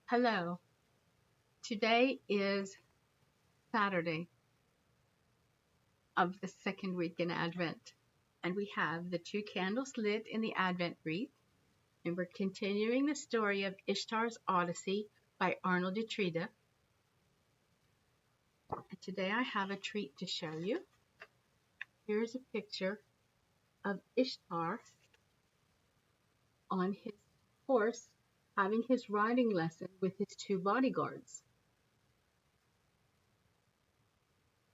Hello. Today is Saturday of the second week in Advent, and we have the two candles lit in the Advent wreath, and we're continuing the story of Ishtar's Odyssey by Arnold Utrida. And today I have a treat to show you. Here's a picture of Ishtar on his horse having his riding lesson with his two bodyguards.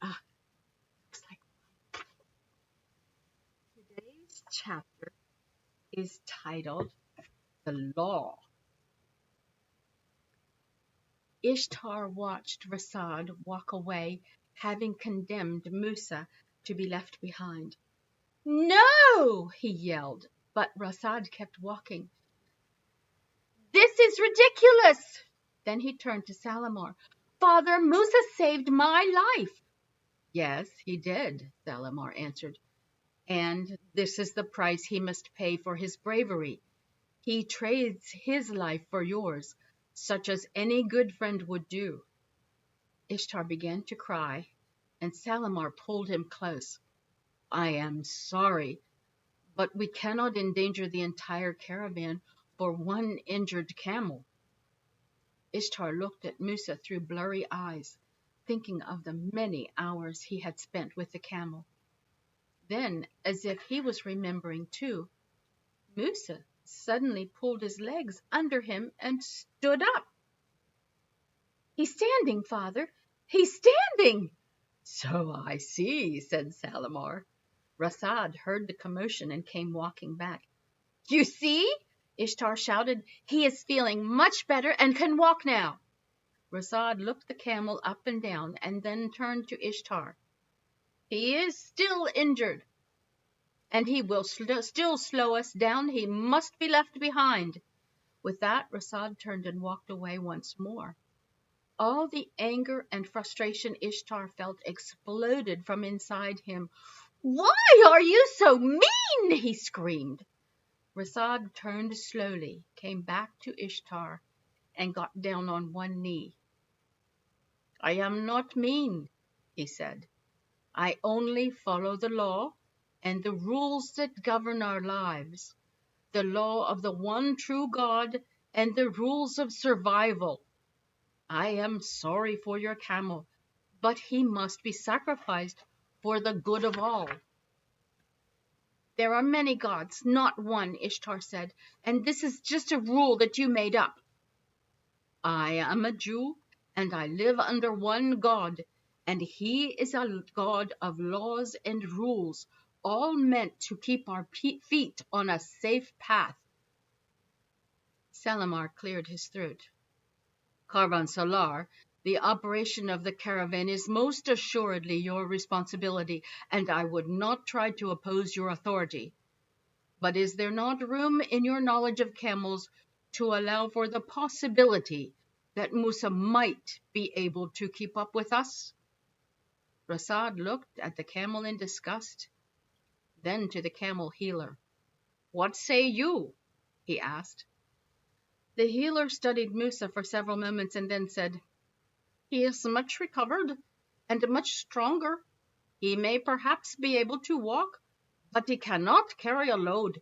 Looks like today's chapter is titled The Law. Ishtar watched Rasad walk away, having condemned Musa to be left behind. "No!" he yelled, but Rasad kept walking. "This is ridiculous!" Then he turned to Salamar. "Father, Musa saved my life." "Yes, he did," Salamar answered. "And this is the price he must pay for his bravery. He trades his life for yours, such as any good friend would do." Ishtar began to cry, and Salamar pulled him close. "I am sorry, but we cannot endanger the entire caravan for one injured camel." Ishtar looked at Musa through blurry eyes, thinking of the many hours he had spent with the camel. Then, as if he was remembering too, Musa suddenly pulled his legs under him and stood up. "He's standing, Father! He's standing!" "So I see," said Salamar. Rasad heard the commotion and came walking back. "You see?" Ishtar shouted. "He is feeling much better and can walk now." Rasad looked the camel up and down and then turned to Ishtar. "He is still injured, and he will still slow us down. He must be left behind." With that, Rasad turned and walked away once more. All the anger and frustration Ishtar felt exploded from inside him. "Why are you so mean?" he screamed. Rasad turned slowly, came back to Ishtar, and got down on one knee. "I am not mean," he said. "I only follow the law and the rules that govern our lives, the law of the one true God and the rules of survival. I am sorry for your camel, but he must be sacrificed for the good of all." "There are many gods, not one," Ishtar said, "and this is just a rule that you made up." "I am a Jew, and I live under one God, and he is a God of laws and rules, all meant to keep our feet on a safe path." Salamar cleared his throat. "Caravansalar, the operation of the caravan is most assuredly your responsibility, and I would not try to oppose your authority. But is there not room in your knowledge of camels to allow for the possibility that Musa might be able to keep up with us?" Rasad looked at the camel in disgust, then to the camel healer. "What say you?" he asked. The healer studied Musa for several moments and then said, "He is much recovered and much stronger. He may perhaps be able to walk, but he cannot carry a load."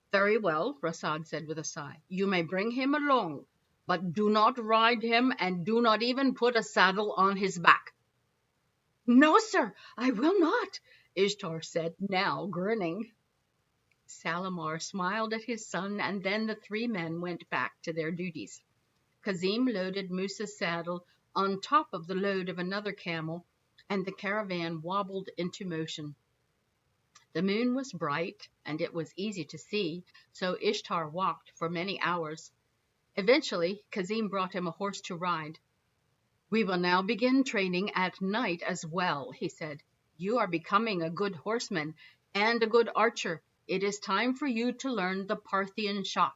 "Very well," Rasad said with a sigh. "You may bring him along, but do not ride him and do not even put a saddle on his back." "No, sir, I will not," Ishtar said, now grinning. Salamar smiled at his son, and then the three men went back to their duties. Kazim loaded Musa's saddle on top of the load of another camel, and the caravan wobbled into motion. The moon was bright, and it was easy to see, so Ishtar walked for many hours. Eventually, Kazim brought him a horse to ride. "We will now begin training at night as well," he said. "You are becoming a good horseman and a good archer. It is time for you to learn the Parthian shot."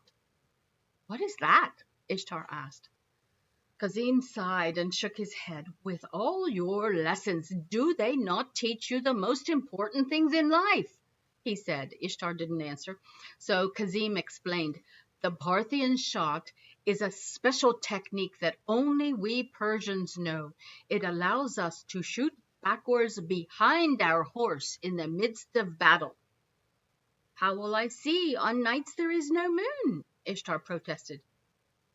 "What is that?" Ishtar asked. Kazim sighed and shook his head. "With all your lessons, do they not teach you the most important things in life?" he said. Ishtar didn't answer, so Kazim explained. "The The Parthian shot is a special technique that only we Persians know. It allows us to shoot backwards behind our horse in the midst of battle. How will I see on nights there is no moon? Ishtar protested.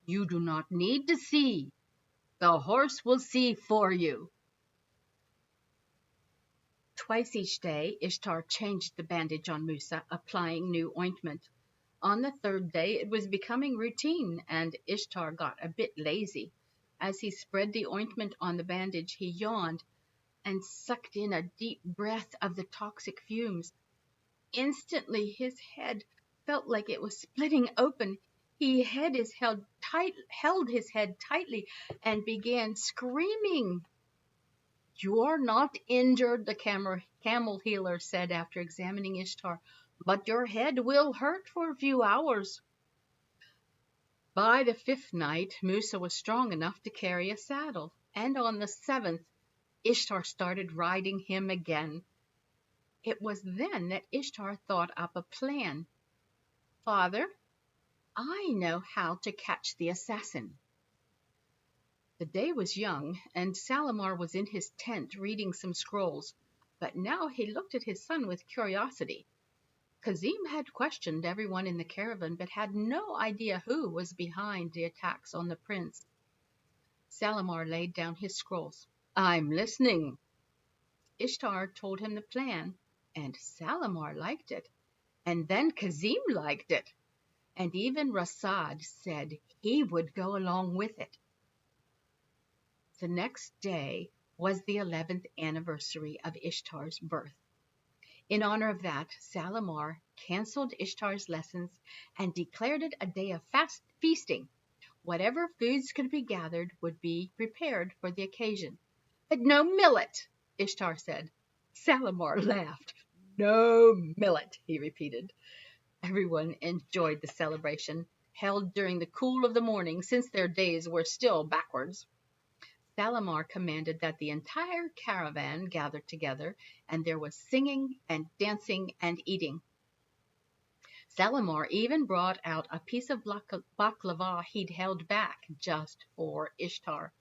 You do not need to see. The horse will see for you. Twice each day, Ishtar changed the bandage on Musa, applying new ointment. On the third day, it was becoming routine, and Ishtar got a bit lazy. As he spread the ointment on the bandage, he yawned and sucked in a deep breath of the toxic fumes. Instantly, his head felt like it was splitting open. He held his head tightly and began screaming. You're not injured, the camel healer said after examining Ishtar, but your head will hurt for a few hours. By the fifth night, Musa was strong enough to carry a saddle, and on the seventh, Ishtar started riding him again. It was then that Ishtar thought up a plan. Father, I know how to catch the assassin. The day was young, and Salamar was in his tent reading some scrolls, but now he looked at his son with curiosity. Kazim had questioned everyone in the caravan, but had no idea who was behind the attacks on the prince. Salamar laid down his scrolls. I'm listening. Ishtar told him the plan, and Salamar liked it, and then Kazim liked it, and even Rasad said he would go along with it. The next day was the 11th anniversary of Ishtar's birth. In honor of that, Salamar canceled Ishtar's lessons and declared it a day of feasting. Whatever foods could be gathered would be prepared for the occasion. But no millet, Ishtar said. Salamar laughed. No millet, he repeated. Everyone enjoyed the celebration, held during the cool of the morning, since their days were still backwards. Salamar commanded that the entire caravan gather together, and there was singing and dancing and eating. Salamar even brought out a piece of baklava he'd held back just for Ishtar.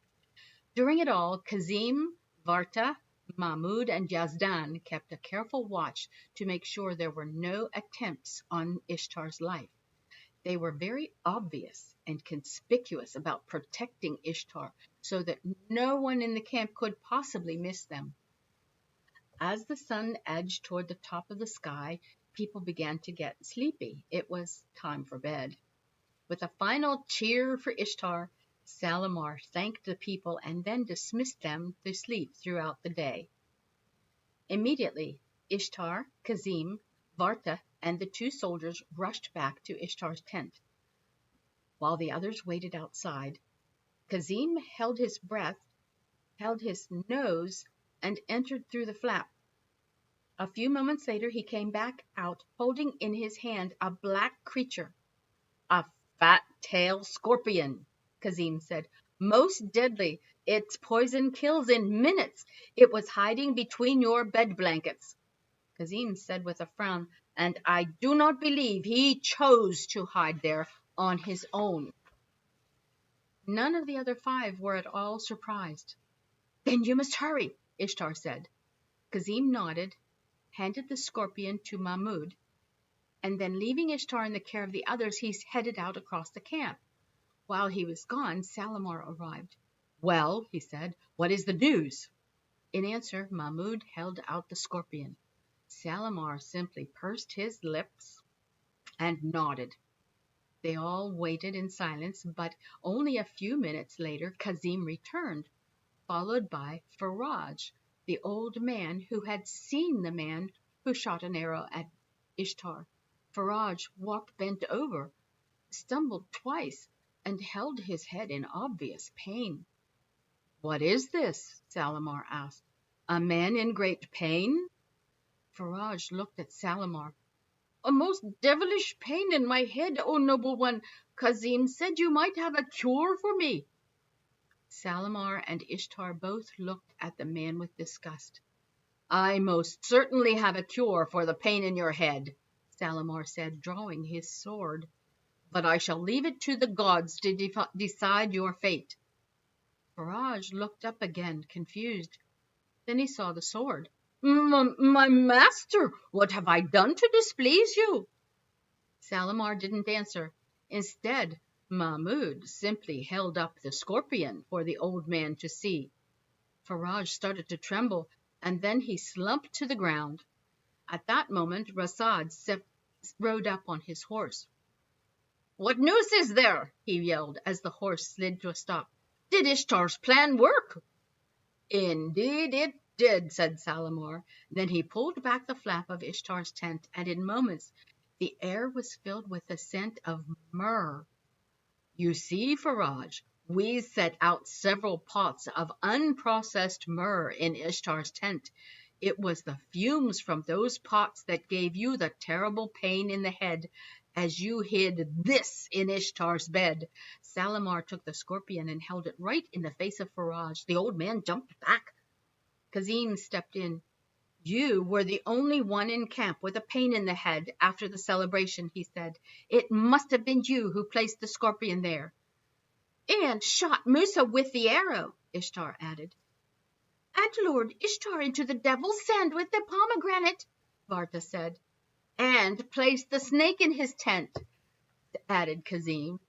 During it all, Kazim, Varta, Mahmud, and Yazdan kept a careful watch to make sure there were no attempts on Ishtar's life. They were very obvious and conspicuous about protecting Ishtar so that no one in the camp could possibly miss them. As the sun edged toward the top of the sky, people began to get sleepy. It was time for bed. With a final cheer for Ishtar, Salamar thanked the people and then dismissed them to sleep throughout the day. Immediately, Ishtar, Kazim, Varta, and the two soldiers rushed back to Ishtar's tent. While the others waited outside, Kazim held his breath, held his nose, and entered through the flap. A few moments later, he came back out, holding in his hand a black creature. A fat-tailed scorpion, Kazim said. Most deadly. Its poison kills in minutes. It was hiding between your bed blankets. Kazim said with a frown, and I do not believe he chose to hide there on his own. None of the other five were at all surprised. Then you must hurry, Ishtar said. Kazim nodded, handed the scorpion to Mahmud, and then leaving Ishtar in the care of the others, he headed out across the camp. While he was gone, Salamar arrived. Well, he said, what is the news? In answer, Mahmud held out the scorpion. Salamar simply pursed his lips and nodded. They all waited in silence, but only a few minutes later Kazim returned, followed by Faraj, the old man who had seen the man who shot an arrow at Ishtar. Faraj walked bent over, stumbled twice, and held his head in obvious pain. What is this? Salamar asked. A man in great pain? Faraj looked at Salamar. A most devilish pain in my head, O noble one. Kazim said you might have a cure for me. Salamar and Ishtar both looked at the man with disgust. I most certainly have a cure for the pain in your head, Salamar said, drawing his sword. but I shall leave it to the gods to decide your fate." Faraj looked up again, confused. Then he saw the sword. My master, what have I done to displease you?" Salamar didn't answer. Instead, Mahmud simply held up the scorpion for the old man to see. Faraj started to tremble, and then he slumped to the ground. At that moment, Rasad rode up on his horse. "What news is there?" he yelled as the horse slid to a stop. "Did Ishtar's plan work?" "Indeed it did," said Salamar. Then he pulled back the flap of Ishtar's tent, and in moments the air was filled with the scent of myrrh. "You see, Faraj, we set out several pots of unprocessed myrrh in Ishtar's tent. It was the fumes from those pots that gave you the terrible pain in the head as you hid this in Ishtar's bed." Salamar took the scorpion and held it right in the face of Faraj. The old man jumped back. Kazim stepped in. "You were the only one in camp with a pain in the head after the celebration," he said. "It must have been you who placed the scorpion there." "And shot Musa with the arrow," Ishtar added. "And lured Ishtar into the devil's sand with the pomegranate," Varta said. "And placed the snake in his tent," added Kazim.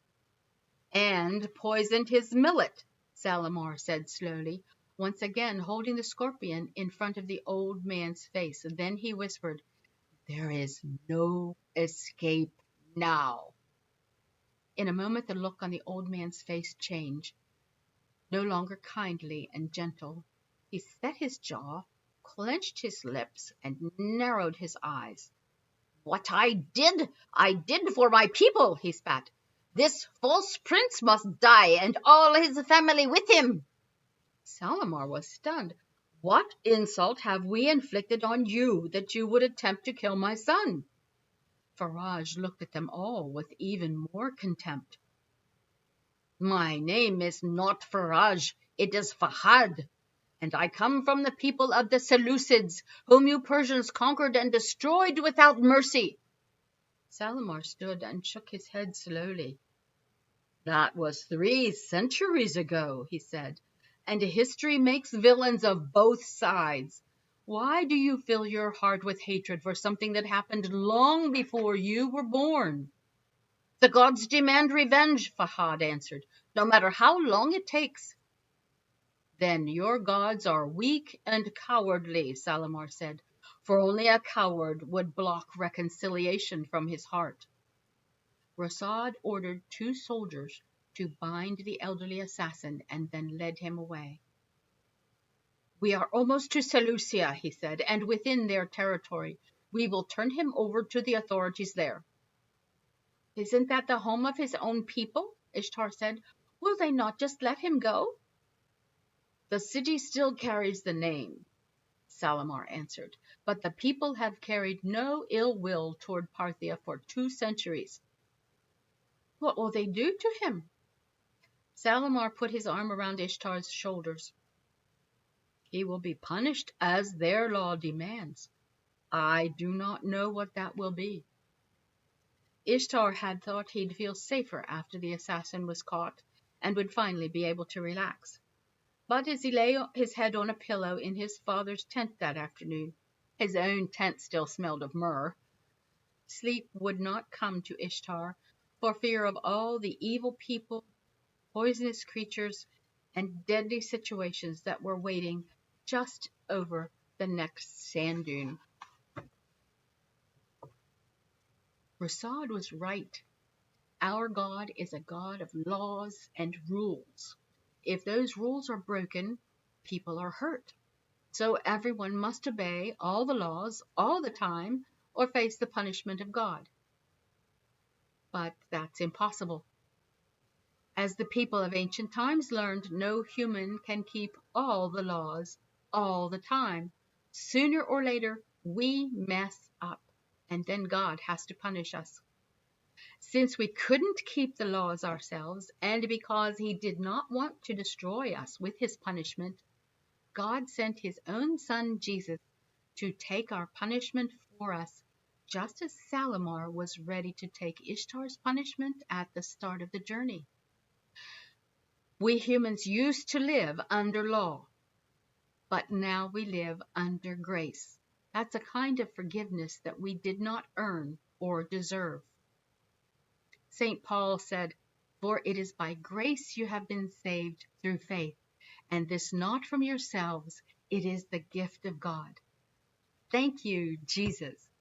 "And poisoned his millet," Salamar said slowly, once again holding the scorpion in front of the old man's face. And then he whispered, "There is no escape now." In a moment the look on the old man's face changed. No longer kindly and gentle, he set his jaw, clenched his lips, and narrowed his eyes. "What I did for my people," he spat. "This false prince must die, and all his family with him." Salamar was stunned. "What insult have we inflicted on you that you would attempt to kill my son?" Faraj looked at them all with even more contempt. "My name is not Faraj, it is Fahad, and I come from the people of the Seleucids, whom you Persians conquered and destroyed without mercy." Salamar stood and shook his head slowly. "That was 3 centuries ago," he said, "and history makes villains of both sides. Why do you fill your heart with hatred for something that happened long before you were born?" "The gods demand revenge," Fahad answered, "no matter how long it takes." "Then your gods are weak and cowardly," Salamar said, "for only a coward would block reconciliation from his heart." Rasad ordered 2 soldiers to bind the elderly assassin and then led him away. "We are almost to Seleucia," he said, "and within their territory. We will turn him over to the authorities there." "Isn't that the home of his own people?" Ishtar said. "Will they not just let him go?" "The city still carries the name," Salamar answered, "but the people have carried no ill will toward Parthia for 2 centuries. "What will they do to him?" Salamar put his arm around Ishtar's shoulders. "He will be punished as their law demands. I do not know what that will be." Ishtar had thought he'd feel safer after the assassin was caught and would finally be able to relax. But as he lay his head on a pillow in his father's tent that afternoon, his own tent still smelled of myrrh, sleep would not come to Ishtar for fear of all the evil people, poisonous creatures, and deadly situations that were waiting just over the next sand dune. Rasad was right. Our God is a God of laws and rules. If those rules are broken, people are hurt. So everyone must obey all the laws all the time or face the punishment of God. But that's impossible. As the people of ancient times learned, no human can keep all the laws all the time. Sooner or later, we mess up, and then God has to punish us. Since we couldn't keep the laws ourselves, and because he did not want to destroy us with his punishment, God sent his own son Jesus to take our punishment for us, just as Salamar was ready to take Ishtar's punishment at the start of the journey. We humans used to live under law, but now we live under grace. That's a kind of forgiveness that we did not earn or deserve. St. Paul said, "For it is by grace you have been saved through faith, and this not from yourselves, it is the gift of God." Thank you, Jesus.